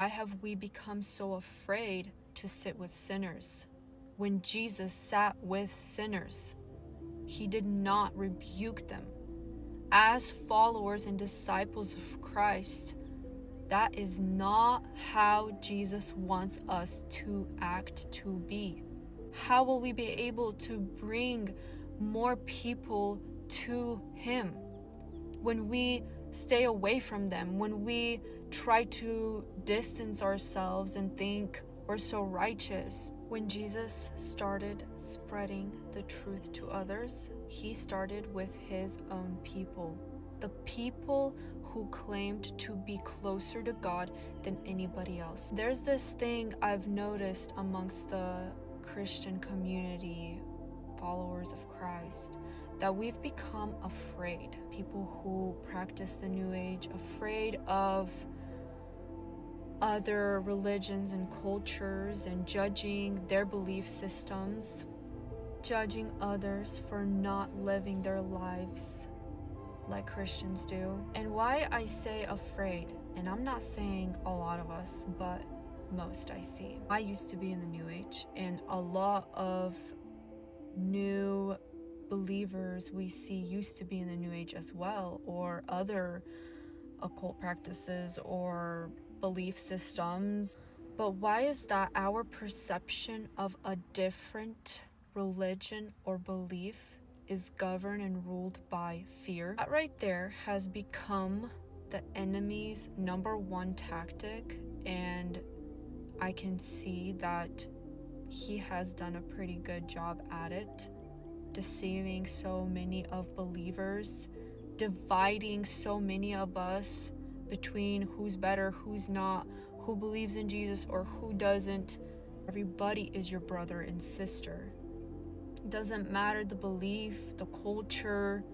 Why have we become so afraid to sit with sinners? When Jesus sat with sinners, he did not rebuke them. As followers and disciples of Christ, that is not how Jesus wants us to act, to be. How will we be able to bring more people to him when we stay away from them, when we try to distance ourselves and think we're so righteous? When Jesus started spreading the truth to others, he started with his own people, the people who claimed to be closer to God than anybody else. There's this thing I've noticed amongst the Christian community, followers of Christ, that we've become afraid. People who practice the New Age, afraid of other religions and cultures and judging their belief systems, judging others for not living their lives like Christians do. And why I say afraid, and I'm not saying a lot of us, but most I see. I used to be in the New Age, and a lot of new believers we see used to be in the New Age as well, or other occult practices or belief systems. But why is that our perception of a different religion or belief is governed and ruled by fear? That right there has become the enemy's number one tactic, and I can see that he has done a pretty good job at it, deceiving so many of believers, dividing so many of us between who's better, who's not, who believes in Jesus or who doesn't. Everybody is your brother and sister. It doesn't matter the belief, the culture,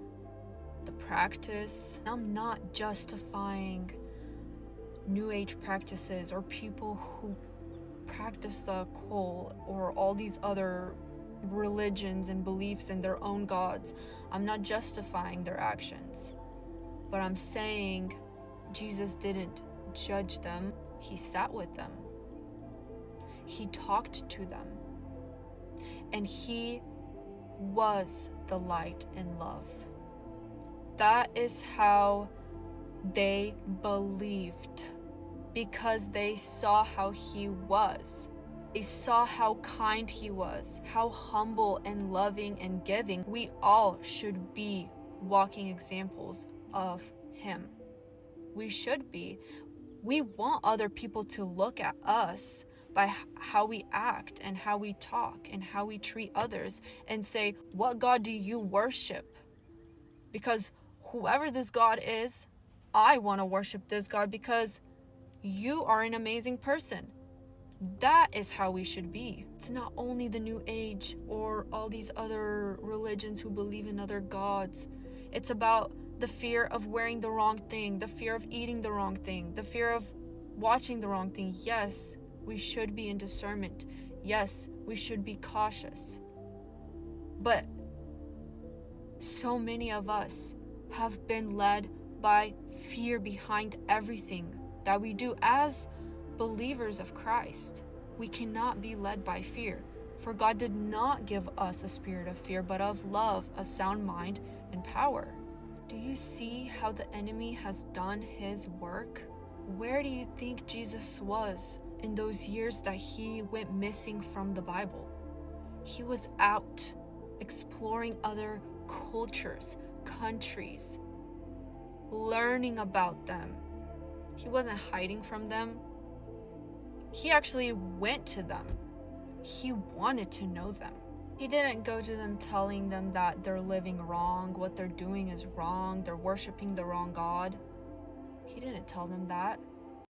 the practice. I'm not justifying New Age practices or people who practice the occult or all these other religions and beliefs in their own gods. I'm not justifying their actions, but I'm saying Jesus didn't judge them. He sat with them. He talked to them. And he was the light and love. That is how they believed, because they saw how he was. They saw how kind he was, how humble and loving and giving. We all should be walking examples of him. We should be. We want other people to look at us by how we act and how we talk and how we treat others and say, what God do you worship? Because whoever this God is, I want to worship this God because you are an amazing person. That is how we should be. It's not only the New Age or all these other religions who believe in other gods. It's about the fear of wearing the wrong thing, the fear of eating the wrong thing, the fear of watching the wrong thing. Yes, we should be in discernment. Yes, we should be cautious. But so many of us have been led by fear behind everything that we do. As believers of Christ, we cannot be led by fear. For God did not give us a spirit of fear, but of love, a sound mind, and power. Do you see how the enemy has done his work? Where do you think Jesus was in those years that he went missing from the Bible? He was out exploring other cultures, countries, learning about them. He wasn't hiding from them. He actually went to them. He wanted to know them. He didn't go to them telling them that they're living wrong, what they're doing is wrong, they're worshiping the wrong God. He didn't tell them that.